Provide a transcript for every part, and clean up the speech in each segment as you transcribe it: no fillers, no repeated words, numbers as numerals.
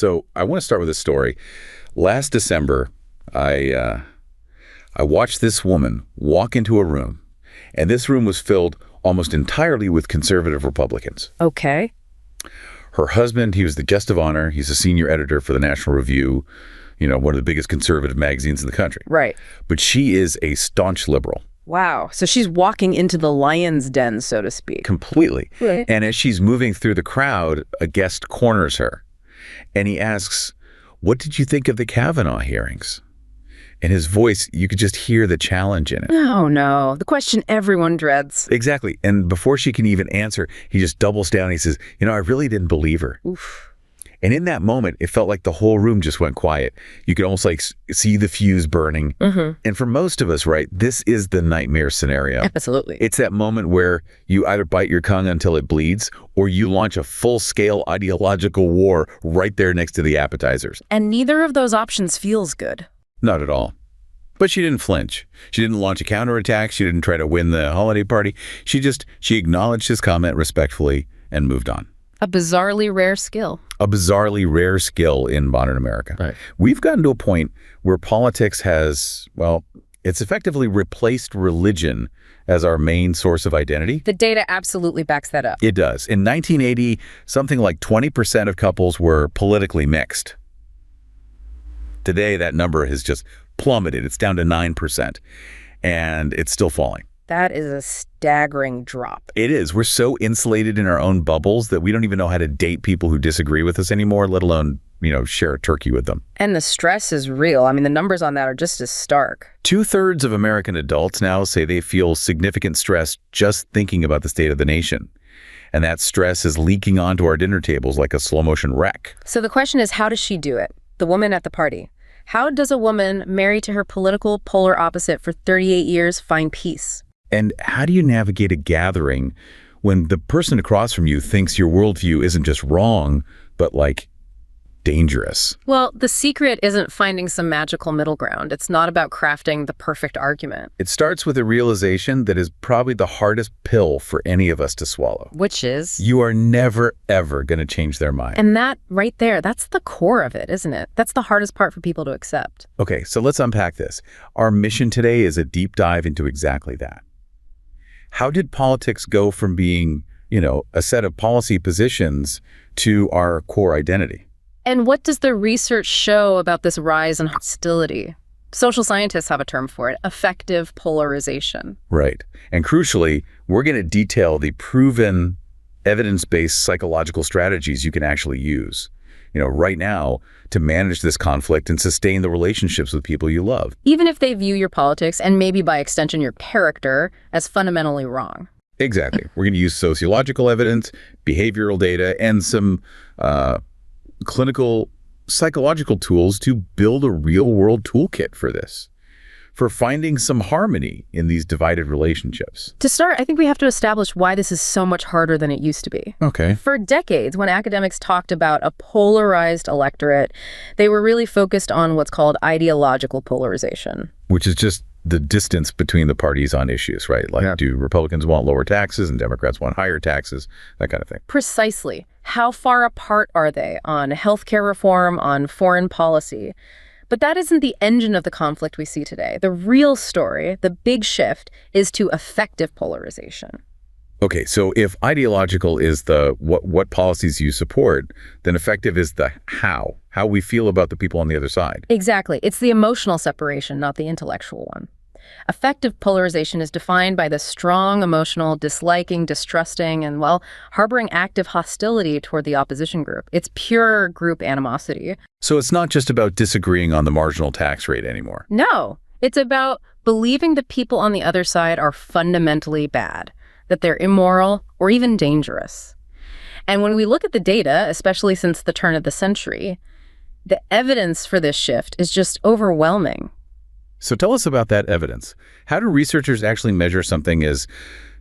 So I want to start with a story. Last December, I watched this woman walk into a room, and this room was filled almost entirely with conservative Republicans. Okay. Her husband, he was the guest of honor. He's a senior editor for the National Review, one of the biggest conservative magazines in the country. Right. But she is a staunch liberal. Wow. So she's walking into the lion's den, so to speak. Completely. Right. And as she's moving through the crowd, a guest corners her. And he asks, "What did you think of the Kavanaugh hearings?" And his voice, you could just hear the challenge in it. Oh, no. The question everyone dreads. Exactly. And before she can even answer, he just doubles down. He says, I really didn't believe her. Oof. And in that moment, it felt like the whole room just went quiet. You could almost see the fuse burning. Mm-hmm. And for most of us, right, this is the nightmare scenario. Absolutely. It's that moment where you either bite your tongue until it bleeds, or you launch a full-scale ideological war right there next to the appetizers. And neither of those options feels good. Not at all. But she didn't flinch. She didn't launch a counterattack. She didn't try to win the holiday party. She acknowledged his comment respectfully and moved on. A bizarrely rare skill. A bizarrely rare skill in modern America. Right. We've gotten to a point where politics has, it's effectively replaced religion as our main source of identity. The data absolutely backs that up. It does. In 1980, something like 20% of couples were politically mixed. Today, that number has just plummeted. It's down to 9%, and it's still falling. That is a staggering drop. It is. We're so insulated in our own bubbles that we don't even know how to date people who disagree with us anymore, let alone, share a turkey with them. And the stress is real. I mean, the numbers on that are just as stark. 2/3 of American adults now say they feel significant stress just thinking about the state of the nation. And that stress is leaking onto our dinner tables like a slow-motion wreck. So the question is, how does she do it? The woman at the party. How does a woman married to her political polar opposite for 38 years find peace? And how do you navigate a gathering when the person across from you thinks your worldview isn't just wrong, but dangerous? Well, the secret isn't finding some magical middle ground. It's not about crafting the perfect argument. It starts with a realization that is probably the hardest pill for any of us to swallow. Which is? You are never, ever going to change their mind. And that right there, that's the core of it, isn't it? That's the hardest part for people to accept. Okay, so let's unpack this. Our mission today is a deep dive into exactly that. How did politics go from being, a set of policy positions to our core identity? And what does the research show about this rise in hostility? Social scientists have a term for it, affective polarization. Right. And crucially, we're going to detail the proven evidence-based psychological strategies you can actually use, right now to manage this conflict and sustain the relationships with people you love. Even if they view your politics, and maybe by extension your character, as fundamentally wrong. Exactly. We're going to use sociological evidence, behavioral data, and some clinical psychological tools to build a real-world toolkit for this, for finding some harmony in these divided relationships. To start, I think we have to establish why this is so much harder than it used to be. Okay. For decades, when academics talked about a polarized electorate, they were really focused on what's called ideological polarization. Which is just the distance between the parties on issues, right? Do Republicans want lower taxes and Democrats want higher taxes, that kind of thing. Precisely. How far apart are they on healthcare reform, on foreign policy? But that isn't the engine of the conflict we see today. The real story, the big shift, is to affective polarization. Okay, so if ideological is the what policies you support, then affective is the how we feel about the people on the other side. Exactly. It's the emotional separation, not the intellectual one. Affective polarization is defined by the strong emotional disliking, distrusting, and, harboring active hostility toward the opposition group. It's pure group animosity. So it's not just about disagreeing on the marginal tax rate anymore. No, it's about believing the people on the other side are fundamentally bad, that they're immoral or even dangerous. And when we look at the data, especially since the turn of the century, the evidence for this shift is just overwhelming. So tell us about that evidence. How do researchers actually measure something as,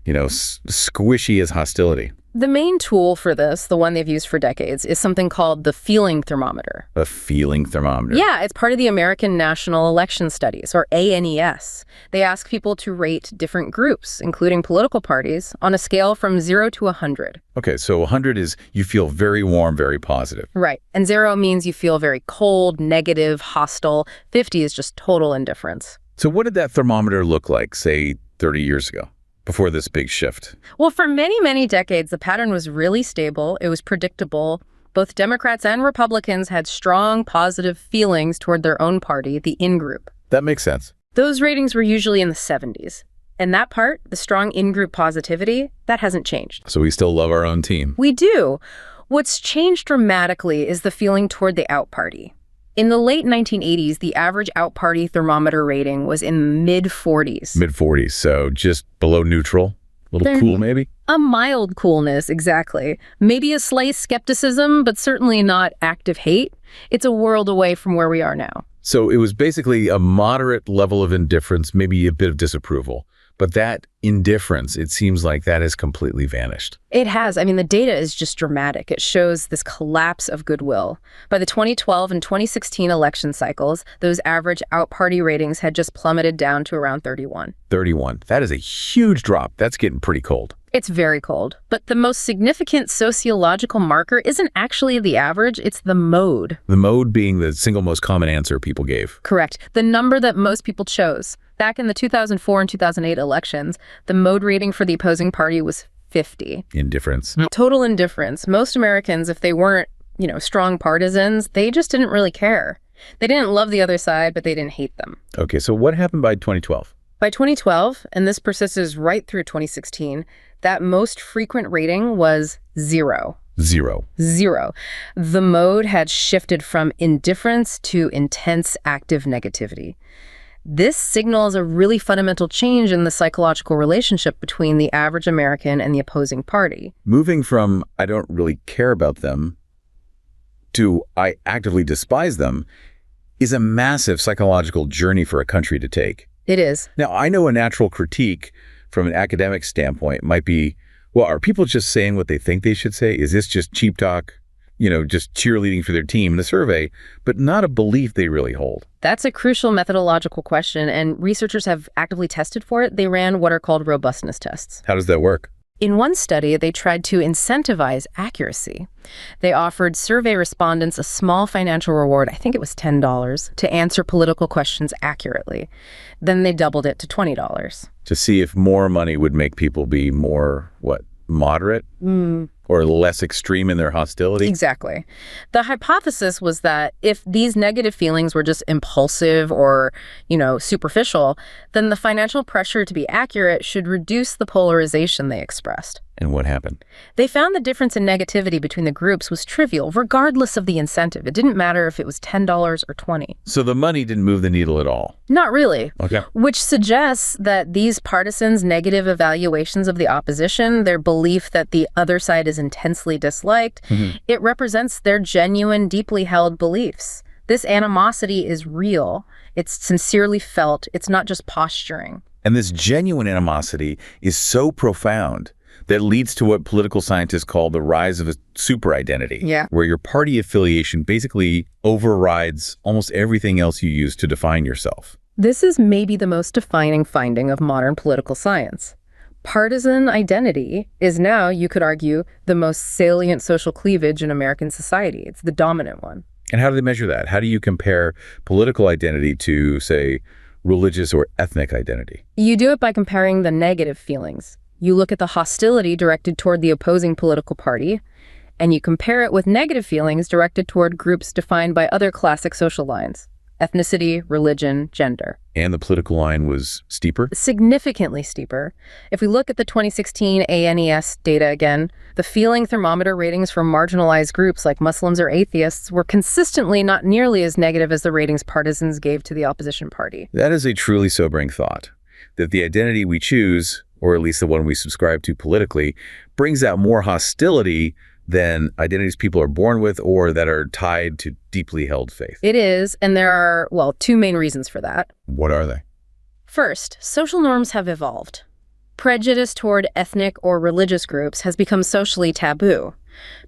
squishy as hostility? The main tool for this, the one they've used for decades, is something called the feeling thermometer. A feeling thermometer. Yeah, it's part of the American National Election Studies, or ANES. They ask people to rate different groups, including political parties, on a scale from 0 to 100. Okay, so 100 is you feel very warm, very positive. Right. And 0 means you feel very cold, negative, hostile. 50 is just total indifference. So what did that thermometer look like, say, 30 years ago, before this big shift? Well, for many, many decades, the pattern was really stable. It was predictable. Both Democrats and Republicans had strong, positive feelings toward their own party, the in-group. That makes sense. Those ratings were usually in the 70s. And that part, the strong in-group positivity, that hasn't changed. So we still love our own team. We do. What's changed dramatically is the feeling toward the out party. In the late 1980s, the average out-party thermometer rating was in mid-40s. Mid-40s, so just below neutral. A little cool, maybe? A mild coolness, exactly. Maybe a slight skepticism, but certainly not active hate. It's a world away from where we are now. So it was basically a moderate level of indifference, maybe a bit of disapproval. But that indifference, it seems like that has completely vanished. It has. I mean, the data is just dramatic. It shows this collapse of goodwill. By the 2012 and 2016 election cycles, those average out-party ratings had just plummeted down to around 31. 31. That is a huge drop. That's getting pretty cold. It's very cold. But the most significant sociological marker isn't actually the average, it's the mode. The mode being the single most common answer people gave. Correct. The number that most people chose. Back in the 2004 and 2008 elections, the mode rating for the opposing party was 50. Indifference. Total indifference. Most Americans, if they weren't, strong partisans, they just didn't really care. They didn't love the other side, but they didn't hate them. Okay, so what happened by 2012? By 2012, and this persists right through 2016, that most frequent rating was 0. 0. 0. The mode had shifted from indifference to intense active negativity. This signals a really fundamental change in the psychological relationship between the average American and the opposing party. Moving from I don't really care about them to I actively despise them is a massive psychological journey for a country to take. It is. Now, I know a natural critique from an academic standpoint might be, well, are people just saying what they think they should say? Is this just cheap talk? Just cheerleading for their team in a survey, but not a belief they really hold. That's a crucial methodological question, and researchers have actively tested for it. They ran what are called robustness tests. How does that work? In one study, they tried to incentivize accuracy. They offered survey respondents a small financial reward, I think it was $10, to answer political questions accurately. Then they doubled it to $20. To see if more money would make people be more, moderate? Or less extreme in their hostility? Exactly. The hypothesis was that if these negative feelings were just impulsive or, superficial, then the financial pressure to be accurate should reduce the polarization they expressed. And what happened? They found the difference in negativity between the groups was trivial, regardless of the incentive. It didn't matter if it was $10 or $20. So the money didn't move the needle at all? Not really. Okay. Which suggests that these partisans' negative evaluations of the opposition, their belief that the other side is intensely disliked, it represents their genuine, deeply held beliefs. This animosity is real. It's sincerely felt. It's not just posturing. And this genuine animosity is so profound that leads to what political scientists call the rise of a super identity, where your party affiliation basically overrides almost everything else you use to define yourself. This is maybe the most defining finding of modern political science. Partisan identity is now, you could argue, the most salient social cleavage in American society. It's the dominant one. And how do they measure that? How do you compare political identity to, say, religious or ethnic identity? You do it by comparing the negative feelings. You look at the hostility directed toward the opposing political party, and you compare it with negative feelings directed toward groups defined by other classic social lines: ethnicity, religion, gender. And the political line was steeper? Significantly steeper. If we look at the 2016 ANES data again, the feeling thermometer ratings for marginalized groups like Muslims or atheists were consistently not nearly as negative as the ratings partisans gave to the opposition party. That is a truly sobering thought, that the identity we choose, or at least the one we subscribe to politically, brings out more hostility than identities people are born with or that are tied to deeply held faith. It is, and there are, two main reasons for that. What are they? First, social norms have evolved. Prejudice toward ethnic or religious groups has become socially taboo.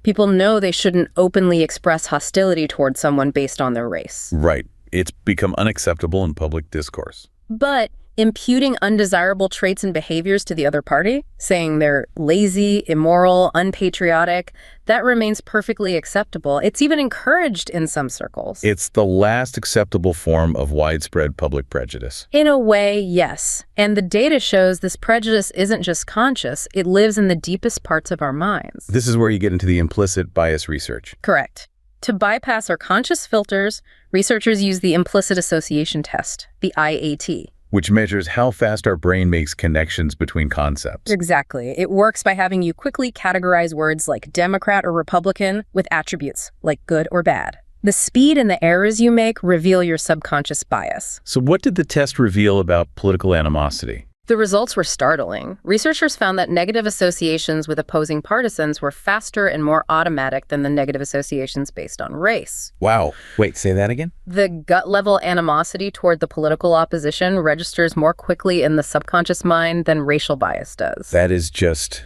People know they shouldn't openly express hostility toward someone based on their race. Right. It's become unacceptable in public discourse. But imputing undesirable traits and behaviors to the other party, saying they're lazy, immoral, unpatriotic, that remains perfectly acceptable. It's even encouraged in some circles. It's the last acceptable form of widespread public prejudice. In a way, yes. And the data shows this prejudice isn't just conscious, it lives in the deepest parts of our minds. This is where you get into the implicit bias research. Correct. To bypass our conscious filters, researchers use the Implicit Association Test, the IAT. Which measures how fast our brain makes connections between concepts. Exactly. It works by having you quickly categorize words like Democrat or Republican with attributes like good or bad. The speed and the errors you make reveal your subconscious bias. So what did the test reveal about political animosity? The results were startling. Researchers found that negative associations with opposing partisans were faster and more automatic than the negative associations based on race. Wow. Wait, say that again? The gut-level animosity toward the political opposition registers more quickly in the subconscious mind than racial bias does. That is just...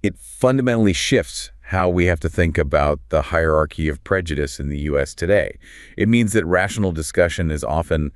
It fundamentally shifts how we have to think about the hierarchy of prejudice in the U.S. today. It means that rational discussion is often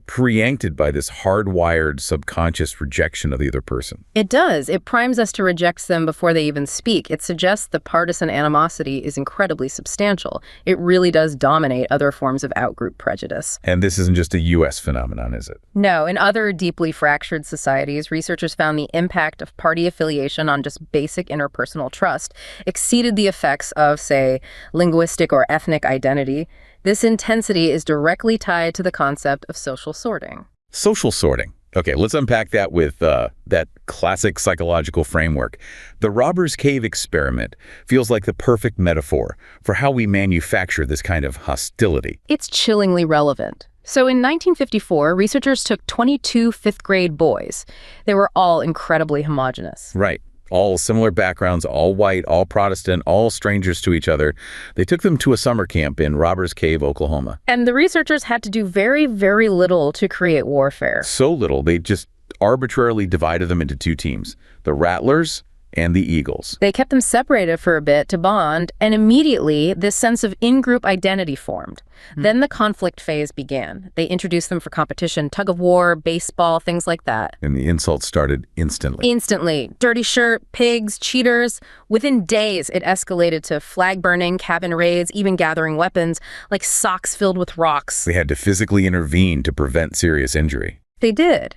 preempted by this hardwired subconscious rejection of the other person. It does. It primes us to reject them before they even speak. It suggests the partisan animosity is incredibly substantial. It really does dominate other forms of outgroup prejudice. And this isn't just a U.S. phenomenon, is it? No. In other deeply fractured societies, researchers found the impact of party affiliation on just basic interpersonal trust exceeded the effects of, say, linguistic or ethnic identity. This intensity is directly tied to the concept of social sorting. Social sorting. Okay, let's unpack that with that classic psychological framework. The robber's cave experiment feels like the perfect metaphor for how we manufacture this kind of hostility. It's chillingly relevant. So in 1954, researchers took 22 fifth-grade boys. They were all incredibly homogenous. Right. All similar backgrounds, all white, all Protestant, all strangers to each other. They took them to a summer camp in Robbers Cave, Oklahoma. And the researchers had to do very, very little to create warfare. So little, they just arbitrarily divided them into two teams, the Rattlers and the Eagles. They kept them separated for a bit to bond, and immediately this sense of in-group identity formed. Then the conflict phase began. They introduced them for competition, tug-of-war, baseball, things like that. And the insults started instantly. Instantly. Dirty shirt, pigs, cheaters. Within days, it escalated to flag burning, cabin raids, even gathering weapons, like socks filled with rocks. They had to physically intervene to prevent serious injury. They did.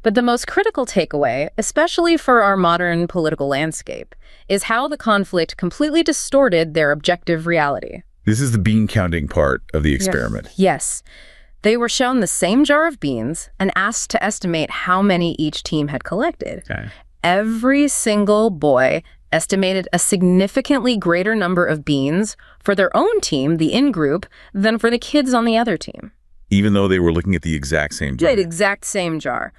But the most critical takeaway, especially for our modern political landscape, is how the conflict completely distorted their objective reality. This is the bean counting part of the experiment. Yes. They were shown the same jar of beans and asked to estimate how many each team had collected. Okay. Every single boy estimated a significantly greater number of beans for their own team, the in-group, than for the kids on the other team. Even though they were looking at the exact same jar. The exact same jar.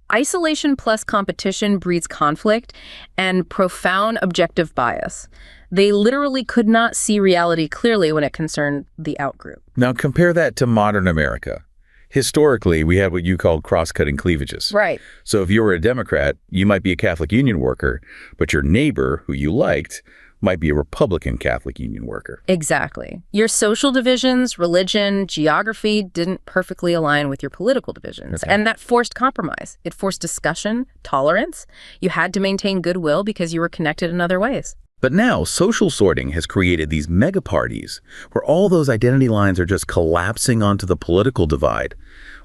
Isolation plus competition breeds conflict and profound objective bias. They literally could not see reality clearly when it concerned the outgroup. Now compare that to modern America. Historically, we had what you called cross-cutting cleavages. Right. So if you were a Democrat, you might be a Catholic Union worker, but your neighbor, who you liked, might be a Republican Catholic Union worker. Exactly. Your social divisions, religion, geography didn't perfectly align with your political divisions. Okay. And that forced compromise. It forced discussion, tolerance. You had to maintain goodwill because you were connected in other ways. But now, social sorting has created these mega parties where all those identity lines are just collapsing onto the political divide.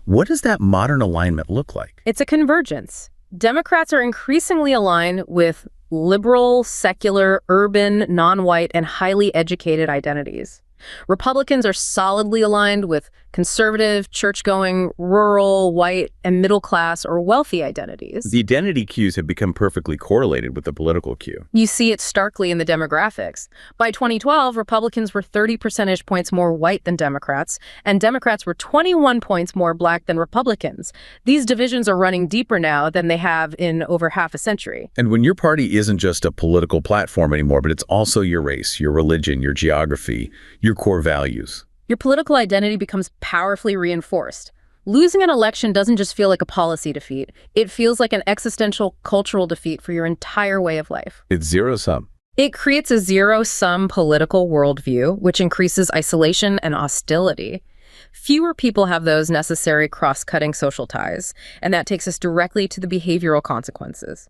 What does that modern alignment look like? It's a convergence. Democrats are increasingly aligned with liberal, secular, urban, non-white, and highly educated identities. Republicans are solidly aligned with conservative, church-going, rural, white, and middle-class or wealthy identities. The identity cues have become perfectly correlated with the political cue. You see it starkly in the demographics. By 2012, Republicans were 30 percentage points more white than Democrats, and Democrats were 21 points more black than Republicans. These divisions are running deeper now than they have in over half a century. And when your party isn't just a political platform anymore, but it's also your race, your religion, your geography, your core values. Your political identity becomes powerfully reinforced. Losing an election doesn't just feel like a policy defeat. It feels like an existential cultural defeat for your entire way of life. It's zero-sum. It creates a zero-sum political worldview, which increases isolation and hostility. Fewer people have those necessary cross-cutting social ties, and that takes us directly to the behavioral consequences.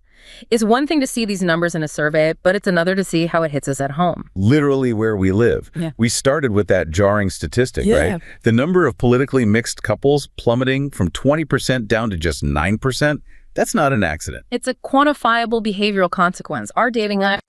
It's one thing to see these numbers in a survey, but it's another to see how it hits us at home. Literally where we live. Yeah. We started with that jarring statistic, right? The number of politically mixed couples plummeting from 20% down to just 9%. That's not an accident. It's a quantifiable behavioral consequence. Our dating life...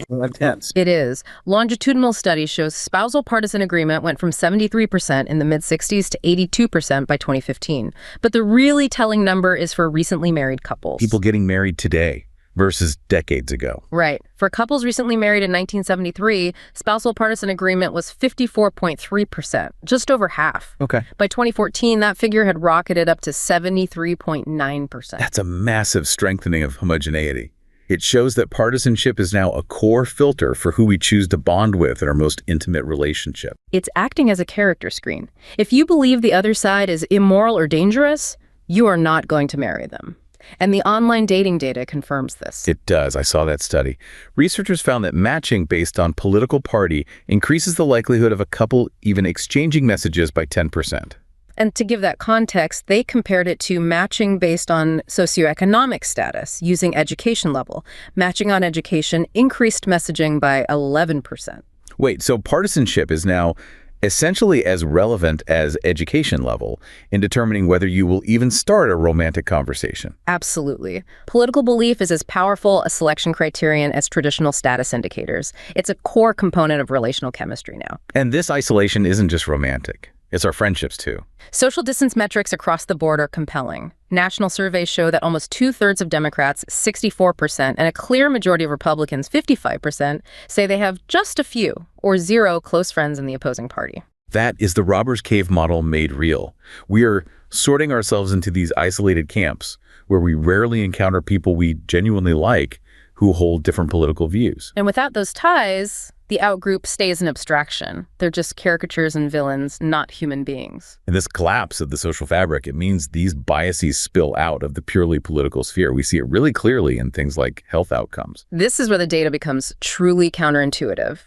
Intense. It is. Longitudinal study shows spousal partisan agreement went from 73% in the mid-60s to 82% by 2015. But the really telling number is for recently married couples. People getting married today versus decades ago. Right. For couples recently married in 1973, spousal partisan agreement was 54.3%, just over half. Okay. By 2014, that figure had rocketed up to 73.9%. That's a massive strengthening of homogeneity. It shows that partisanship is now a core filter for who we choose to bond with in our most intimate relationship. It's acting as a character screen. If you believe the other side is immoral or dangerous, you are not going to marry them. And the online dating data confirms this. It does. I saw that study. Researchers found that matching based on political party increases the likelihood of a couple even exchanging messages by 10%. And to give that context, they compared it to matching based on socioeconomic status using education level. Matching on education increased messaging by 11%. Wait, so partisanship is now essentially as relevant as education level in determining whether you will even start a romantic conversation. Absolutely. Political belief is as powerful a selection criterion as traditional status indicators. It's a core component of relational chemistry now. And this isolation isn't just romantic. It's our friendships, too. Social distance metrics across the board are compelling. National surveys show that almost two-thirds of Democrats, 64%, and a clear majority of Republicans, 55%, say they have just a few or zero close friends in the opposing party. That is the robber's cave model made real. We are sorting ourselves into these isolated camps where we rarely encounter people we genuinely like who hold different political views. And without those ties, the outgroup stays an abstraction. They're just caricatures and villains, not human beings. And this collapse of the social fabric, it means these biases spill out of the purely political sphere. We see it really clearly in things like health outcomes. This is where the data becomes truly counterintuitive.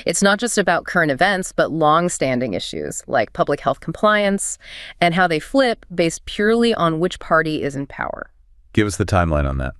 It's not just about current events, but long-standing issues like public health compliance and how they flip based purely on which party is in power. Give us the timeline on that.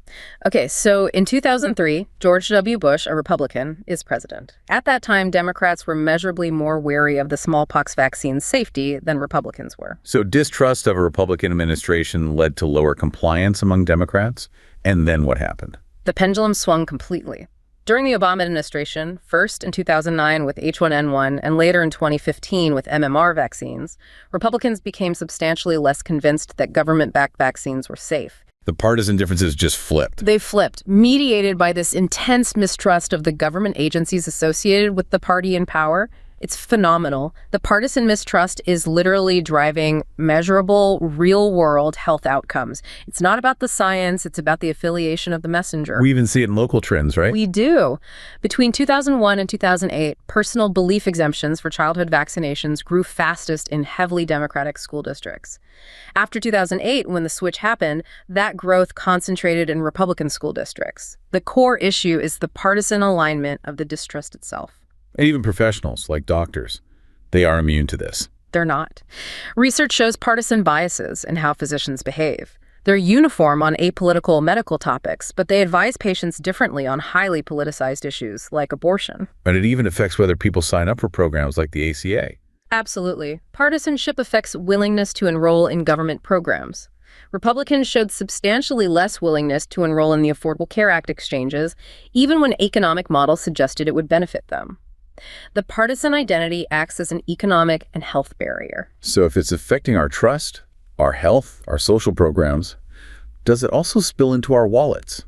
Okay, so in 2003, George W. Bush, a Republican, is president. At that time, Democrats were measurably more wary of the smallpox vaccine's safety than Republicans were. So distrust of a Republican administration led to lower compliance among Democrats. And then what happened? The pendulum swung completely. During the Obama administration, first in 2009 with H1N1 and later in 2015 with MMR vaccines, Republicans became substantially less convinced that government-backed vaccines were safe. The partisan differences just flipped. They flipped, mediated by this intense mistrust of the government agencies associated with the party in power. It's phenomenal. The partisan mistrust is literally driving measurable, real-world health outcomes. It's not about the science, it's about the affiliation of the messenger. We even see it in local trends, right? We do. Between 2001 and 2008, personal belief exemptions for childhood vaccinations grew fastest in heavily Democratic school districts. After 2008, when the switch happened, that growth concentrated in Republican school districts. The core issue is the partisan alignment of the distrust itself. And even professionals, like doctors, they are immune to this. They're not. Research shows partisan biases in how physicians behave. They're uniform on apolitical medical topics, but they advise patients differently on highly politicized issues like abortion. And it even affects whether people sign up for programs like the ACA. Absolutely. Partisanship affects willingness to enroll in government programs. Republicans showed substantially less willingness to enroll in the Affordable Care Act exchanges, even when economic models suggested it would benefit them. The partisan identity acts as an economic and health barrier. So if it's affecting our trust, our health, our social programs, does it also spill into our wallets,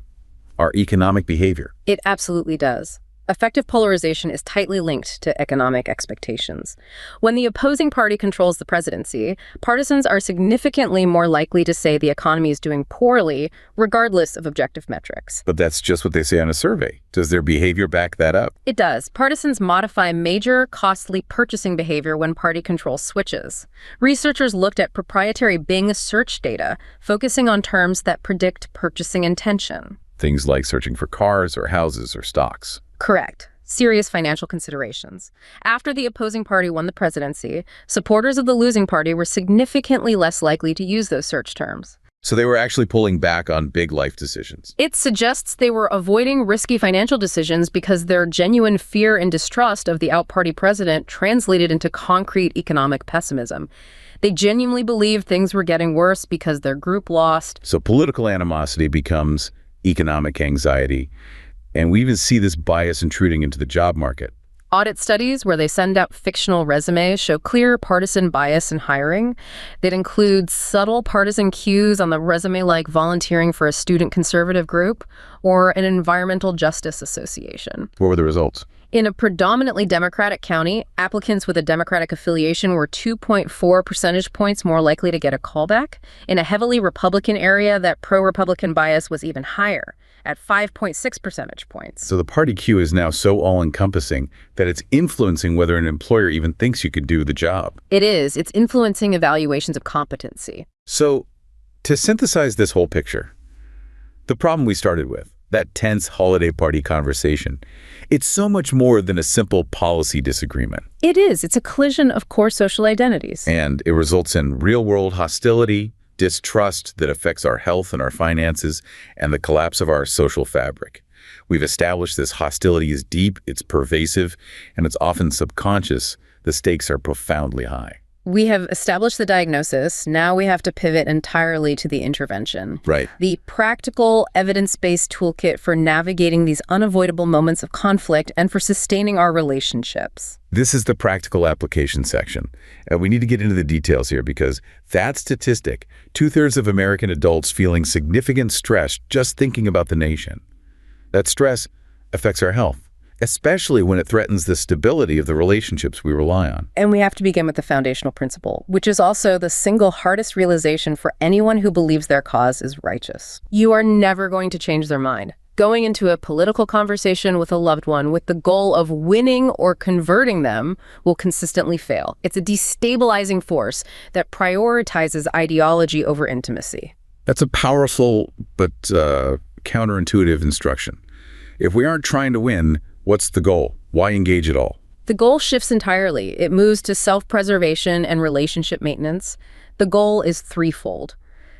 our economic behavior? It absolutely does. Affective polarization is tightly linked to economic expectations. When the opposing party controls the presidency, partisans are significantly more likely to say the economy is doing poorly, regardless of objective metrics. But that's just what they say on a survey. Does their behavior back that up? It does. Partisans modify major, costly purchasing behavior when party control switches. Researchers looked at proprietary Bing search data, focusing on terms that predict purchasing intention. Things like searching for cars or houses or stocks. Correct. Serious financial considerations. After the opposing party won the presidency, supporters of the losing party were significantly less likely to use those search terms. So they were actually pulling back on big life decisions. It suggests they were avoiding risky financial decisions because their genuine fear and distrust of the out-party president translated into concrete economic pessimism. They genuinely believed things were getting worse because their group lost. So political animosity becomes economic anxiety. And we even see this bias intruding into the job market. Audit studies where they send out fictional resumes show clear partisan bias in hiring. That includes subtle partisan cues on the resume, like volunteering for a student conservative group or an environmental justice association. What were the results? In a predominantly Democratic county, applicants with a Democratic affiliation were 2.4 percentage points more likely to get a callback. In a heavily Republican area, that pro-Republican bias was even higher, at 5.6 percentage points. So the party cue is now so all-encompassing that it's influencing whether an employer even thinks you could do the job. It is. It's influencing evaluations of competency. So to synthesize this whole picture, the problem we started with, that tense holiday party conversation, it's so much more than a simple policy disagreement. It is. It's a collision of core social identities. And it results in real-world hostility, distrust that affects our health and our finances, and the collapse of our social fabric. We've established this hostility is deep, it's pervasive, and it's often subconscious. The stakes are profoundly high. We have established the diagnosis. Now we have to pivot entirely to the intervention. Right. The practical, evidence-based toolkit for navigating these unavoidable moments of conflict and for sustaining our relationships. This is the practical application section. We need to get into the details here because that statistic, 2/3 of American adults feeling significant stress just thinking about the nation. That stress affects our health, especially when it threatens the stability of the relationships we rely on. And we have to begin with the foundational principle, which is also the single hardest realization for anyone who believes their cause is righteous. You are never going to change their mind. Going into a political conversation with a loved one with the goal of winning or converting them will consistently fail. It's a destabilizing force that prioritizes ideology over intimacy. That's a powerful but counterintuitive instruction. If we aren't trying to win, what's the goal? Why engage at all? The goal shifts entirely. It moves to self-preservation and relationship maintenance. The goal is threefold.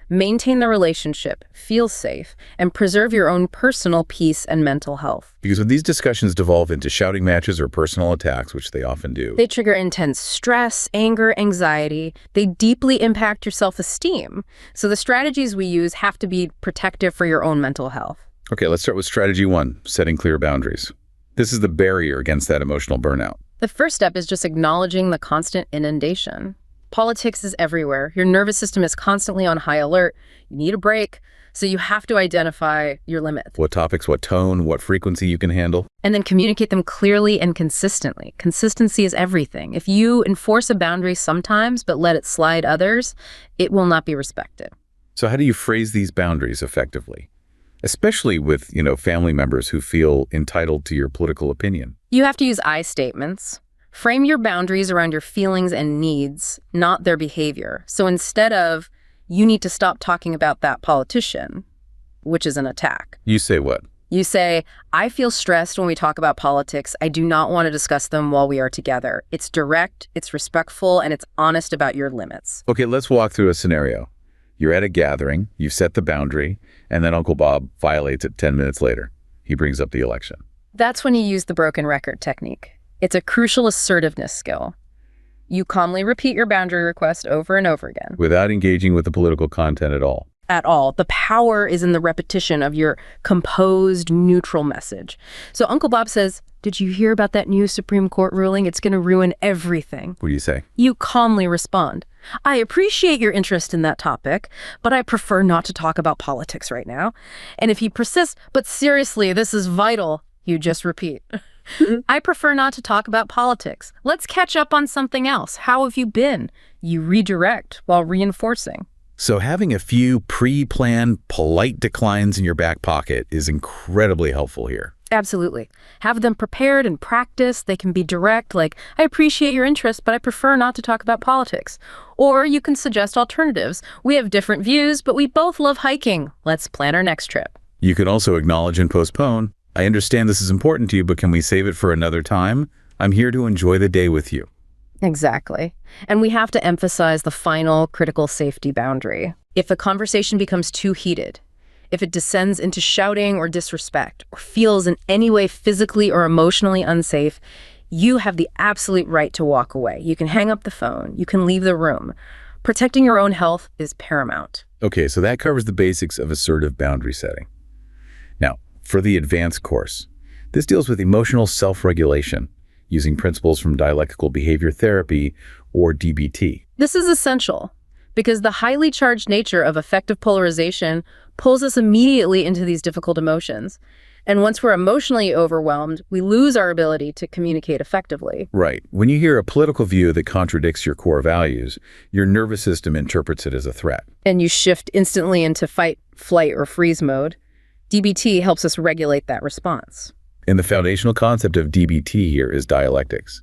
Maintain the relationship, feel safe, and preserve your own personal peace and mental health. Because when these discussions devolve into shouting matches or personal attacks, which they often do, they trigger intense stress, anger, anxiety. They deeply impact your self-esteem. So the strategies we use have to be protective for your own mental health. Okay, let's start with strategy 1, setting clear boundaries. This is the barrier against that emotional burnout. The first step is just acknowledging the constant inundation. Politics is everywhere. Your nervous system is constantly on high alert. You need a break, so you have to identify your limits. What topics, what tone, what frequency you can handle. And then communicate them clearly and consistently. Consistency is everything. If you enforce a boundary sometimes but let it slide others, it will not be respected. So how do you phrase these boundaries effectively? Especially with, family members who feel entitled to your political opinion. You have to use I statements. Frame your boundaries around your feelings and needs, not their behavior. So instead of, you need to stop talking about that politician, which is an attack. You say what? You say, I feel stressed when we talk about politics. I do not want to discuss them while we are together. It's direct, it's respectful, and it's honest about your limits. Okay, let's walk through a scenario. You're at a gathering, you've set the boundary, and then Uncle Bob violates it 10 minutes later. He brings up the election. That's when you use the broken record technique. It's a crucial assertiveness skill. You calmly repeat your boundary request over and over again. Without engaging with the political content at all. At all. The power is in the repetition of your composed, neutral message. So Uncle Bob says, did you hear about that new Supreme Court ruling? It's going to ruin everything. What do you say? You calmly respond, I appreciate your interest in that topic, but I prefer not to talk about politics right now. And if he persists, but seriously, this is vital, You just repeat. I prefer not to talk about politics. Let's catch up on something else. How have you been? You redirect while reinforcing. So having a few pre-planned, polite declines in your back pocket is incredibly helpful here. Absolutely. Have them prepared and practiced. They can be direct, like, I appreciate your interest, but I prefer not to talk about politics. Or you can suggest alternatives. We have different views, but we both love hiking. Let's plan our next trip. You can also acknowledge and postpone. I understand this is important to you, but can we save it for another time? I'm here to enjoy the day with you. Exactly. And we have to emphasize the final critical safety boundary. If a conversation becomes too heated, if it descends into shouting or disrespect, or feels in any way physically or emotionally unsafe, you have the absolute right to walk away. You can hang up the phone. You can leave the room. Protecting your own health is paramount. Okay, so that covers the basics of assertive boundary setting. Now, for the advanced course, this deals with emotional self-regulation, using principles from dialectical behavior therapy, or DBT. This is essential because the highly charged nature of affective polarization pulls us immediately into these difficult emotions. And once we're emotionally overwhelmed, we lose our ability to communicate effectively. Right. When you hear a political view that contradicts your core values, your nervous system interprets it as a threat. And you shift instantly into fight, flight, or freeze mode. DBT helps us regulate that response. And the foundational concept of DBT here is dialectics.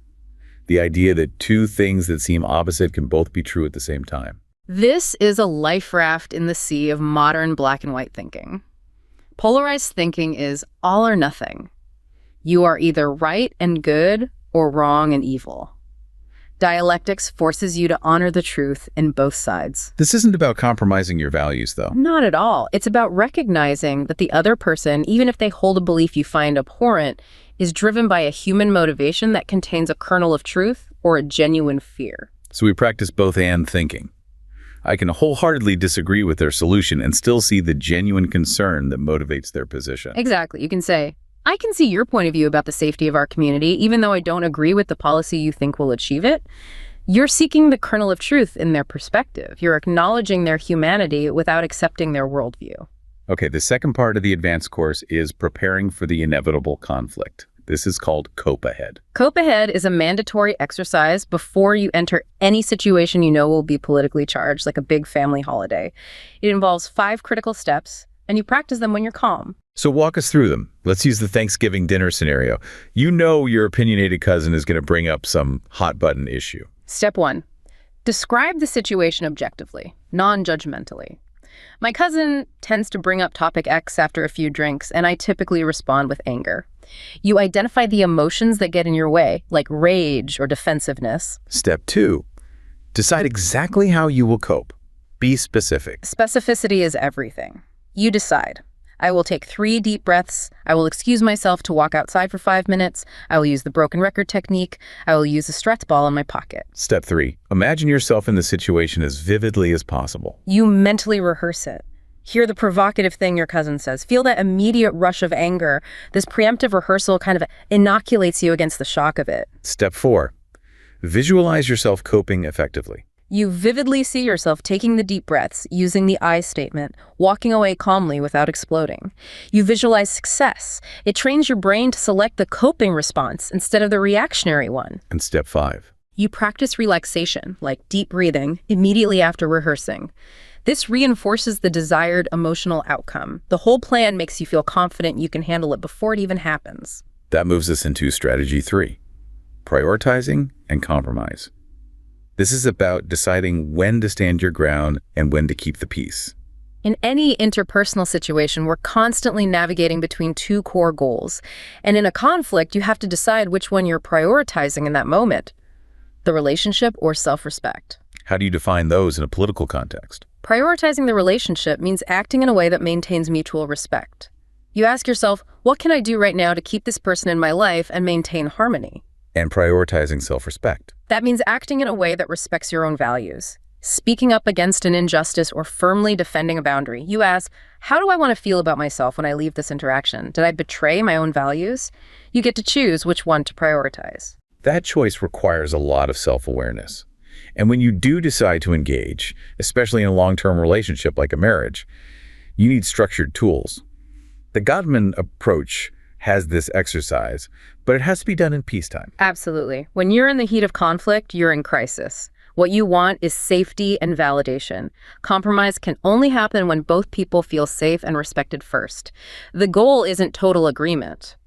The idea that two things that seem opposite can both be true at the same time. This is a life raft in the sea of modern black and white thinking. Polarized thinking is all or nothing. You are either right and good or wrong and evil. Dialectics forces you to honor the truth in both sides. This isn't about compromising your values, though. Not at all. It's about recognizing that the other person, even if they hold a belief you find abhorrent, is driven by a human motivation that contains a kernel of truth or a genuine fear. So we practice both and thinking. I can wholeheartedly disagree with their solution and still see the genuine concern that motivates their position. Exactly. You can say, I can see your point of view about the safety of our community, even though I don't agree with the policy you think will achieve it. You're seeking the kernel of truth in their perspective. You're acknowledging their humanity without accepting their worldview. Okay, the second part of the advanced course is preparing for the inevitable conflict. This is called Cope Ahead. Cope Ahead is a mandatory exercise before you enter any situation you know will be politically charged, like a big family holiday. It involves 5 critical steps, and you practice them when you're calm. So walk us through them. Let's use the Thanksgiving dinner scenario. You know your opinionated cousin is going to bring up some hot-button issue. Step 1. Describe the situation objectively, non-judgmentally. My cousin tends to bring up topic X after a few drinks, and I typically respond with anger. You identify the emotions that get in your way, like rage or defensiveness. Step 2. Decide exactly how you will cope. Be specific. Specificity is everything. You decide. I will take 3 deep breaths. I will excuse myself to walk outside for 5 minutes. I will use the broken record technique. I will use a stretch ball in my pocket. Step 3. Imagine yourself in the situation as vividly as possible. You mentally rehearse it. Hear the provocative thing your cousin says. Feel that immediate rush of anger. This preemptive rehearsal kind of inoculates you against the shock of it. Step 4. Visualize yourself coping effectively. You vividly see yourself taking the deep breaths, using the I statement, walking away calmly without exploding. You visualize success. It trains your brain to select the coping response instead of the reactionary one. And step 5. You practice relaxation, like deep breathing, immediately after rehearsing. This reinforces the desired emotional outcome. The whole plan makes you feel confident you can handle it before it even happens. That moves us into strategy 3. Prioritizing and compromise. This is about deciding when to stand your ground and when to keep the peace. In any interpersonal situation, we're constantly navigating between 2 core goals. And in a conflict, you have to decide which one you're prioritizing in that moment, the relationship or self-respect. How do you define those in a political context? Prioritizing the relationship means acting in a way that maintains mutual respect. You ask yourself, what can I do right now to keep this person in my life and maintain harmony? And prioritizing self-respect. That means acting in a way that respects your own values. Speaking up against an injustice or firmly defending a boundary. You ask, how do I want to feel about myself when I leave this interaction? Did I betray my own values? You get to choose which one to prioritize. That choice requires a lot of self-awareness. And when you do decide to engage, especially in a long-term relationship like a marriage, you need structured tools. The Gottman approach has this exercise, but it has to be done in peacetime. Absolutely. When you're in the heat of conflict, you're in crisis. What you want is safety and validation. Compromise can only happen when both people feel safe and respected first. The goal isn't total agreement.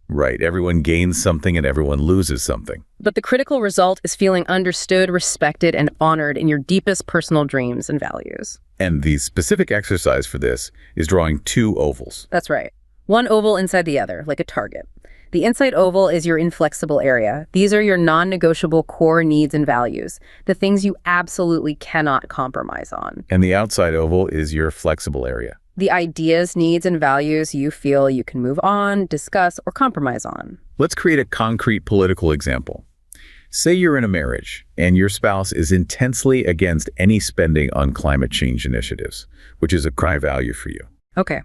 Right. Everyone gains something and everyone loses something. But the critical result is feeling understood, respected, and honored in your deepest personal dreams and values. And the specific exercise for this is drawing two ovals. That's right. One oval inside the other, like a target. The inside oval is your inflexible area. These are your non-negotiable core needs and values, the things you absolutely cannot compromise on. And the outside oval is your flexible area. The ideas, needs, and values you feel you can move on, discuss, or compromise on. Let's create a concrete political example. Say you're in a marriage and your spouse is intensely against any spending on climate change initiatives, which is a high value for you. Okay.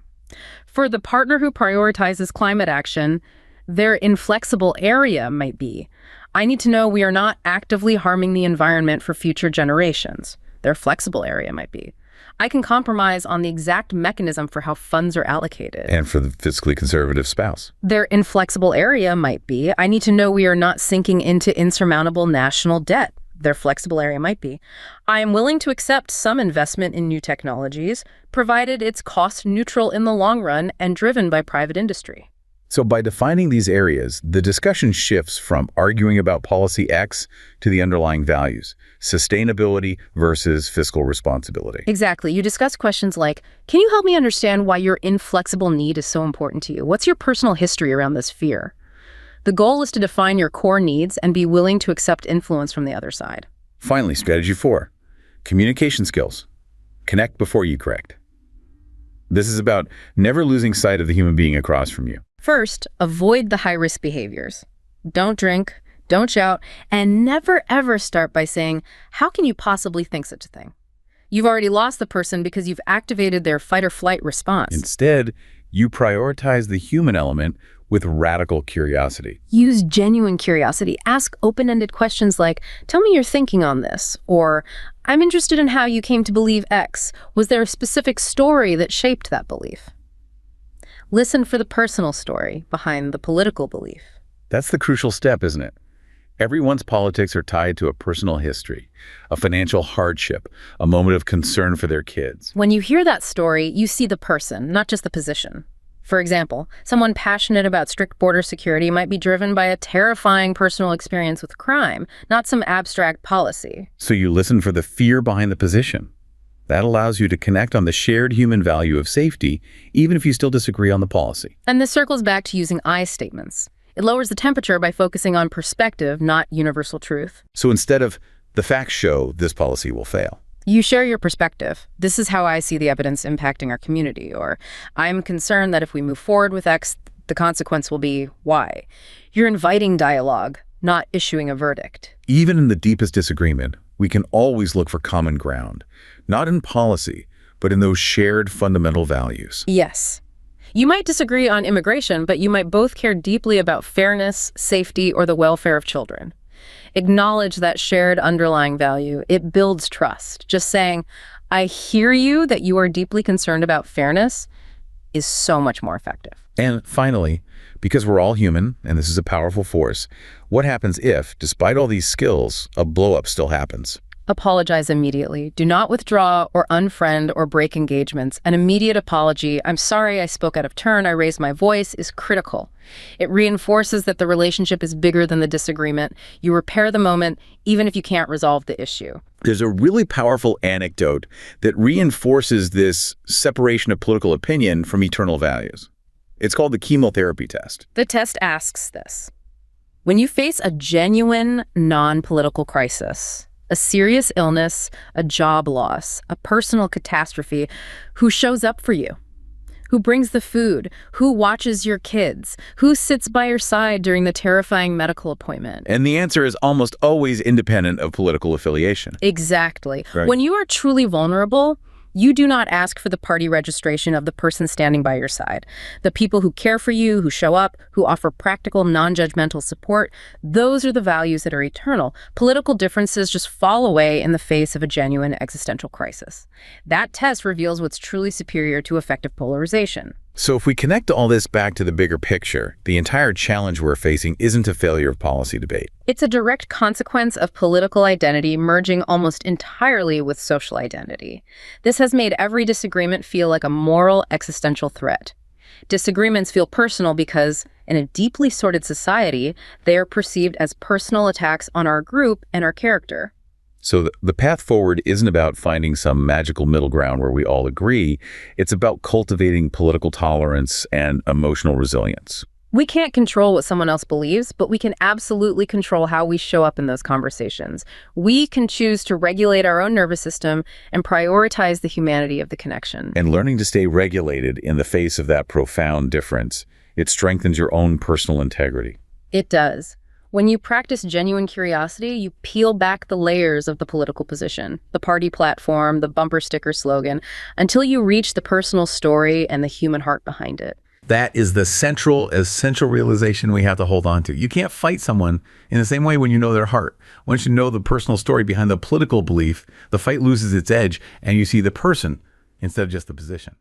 For the partner who prioritizes climate action, their inflexible area might be, I need to know we are not actively harming the environment for future generations. Their flexible area might be, I can compromise on the exact mechanism for how funds are allocated. And for the fiscally conservative spouse. Their inflexible area might be, I need to know we are not sinking into insurmountable national debt. Their flexible area might be, I am willing to accept some investment in new technologies, provided it's cost neutral in the long run and driven by private industry. So by defining these areas, the discussion shifts from arguing about policy X to the underlying values, sustainability versus fiscal responsibility. Exactly. You discuss questions like, can you help me understand why your inflexible need is so important to you? What's your personal history around this fear? The goal is to define your core needs and be willing to accept influence from the other side. Finally, strategy 4, communication skills. Connect before you correct. This is about never losing sight of the human being across from you. First, avoid the high-risk behaviors. Don't drink, don't shout, and never ever start by saying, how can you possibly think such a thing? You've already lost the person because you've activated their fight-or-flight response. Instead, you prioritize the human element with radical curiosity. Use genuine curiosity. Ask open-ended questions like, tell me your thinking on this, or I'm interested in how you came to believe X. Was there a specific story that shaped that belief? Listen for the personal story behind the political belief. That's the crucial step, isn't it? Everyone's politics are tied to a personal history, a financial hardship, a moment of concern for their kids. When you hear that story, you see the person, not just the position. For example, someone passionate about strict border security might be driven by a terrifying personal experience with crime, not some abstract policy. So you listen for the fear behind the position. That allows you to connect on the shared human value of safety, even if you still disagree on the policy. And this circles back to using I statements. It lowers the temperature by focusing on perspective, not universal truth. So instead of, the facts show this policy will fail, You share your perspective. This is how I see the evidence impacting our community. Or, I'm concerned that if we move forward with X, the consequence will be Y. You're inviting dialogue, not issuing a verdict. Even in the deepest disagreement, we can always look for common ground, not in policy, but in those shared fundamental values. Yes. You might disagree on immigration, but you might both care deeply about fairness, safety, or the welfare of children. Acknowledge that shared underlying value. It builds trust. Just saying, I hear you that you are deeply concerned about fairness is so much more effective. And finally, because we're all human, and this is a powerful force, what happens if, despite all these skills, a blow-up still happens? Apologize immediately. Do not withdraw or unfriend or break engagements. An immediate apology, I'm sorry I spoke out of turn, I raised my voice, is critical. It reinforces that the relationship is bigger than the disagreement. You repair the moment, even if you can't resolve the issue. There's a really powerful anecdote that reinforces this separation of political opinion from eternal values. It's called the chemotherapy test. The test asks this. When you face a genuine non-political crisis, a serious illness, a job loss, a personal catastrophe, who shows up for you? Who brings the food? Who watches your kids? Who sits by your side during the terrifying medical appointment? And the answer is almost always independent of political affiliation. Exactly. Right. When you are truly vulnerable, you do not ask for the party registration of the person standing by your side. The people who care for you, who show up, who offer practical, non-judgmental support, those are the values that are eternal. Political differences just fall away in the face of a genuine existential crisis. That test reveals what's truly superior to affective polarization. So if we connect all this back to the bigger picture, the entire challenge we're facing isn't a failure of policy debate. It's a direct consequence of political identity merging almost entirely with social identity. This has made every disagreement feel like a moral, existential threat. Disagreements feel personal because, in a deeply sorted society, they are perceived as personal attacks on our group and our character. So the path forward isn't about finding some magical middle ground where we all agree. It's about cultivating political tolerance and emotional resilience. We can't control what someone else believes, but we can absolutely control how we show up in those conversations. We can choose to regulate our own nervous system and prioritize the humanity of the connection. And learning to stay regulated in the face of that profound difference, it strengthens your own personal integrity. It does. When you practice genuine curiosity, you peel back the layers of the political position, the party platform, the bumper sticker slogan, until you reach the personal story and the human heart behind it. That is the essential realization we have to hold on to. You can't fight someone in the same way when you know their heart. Once you know the personal story behind the political belief, the fight loses its edge and you see the person instead of just the position.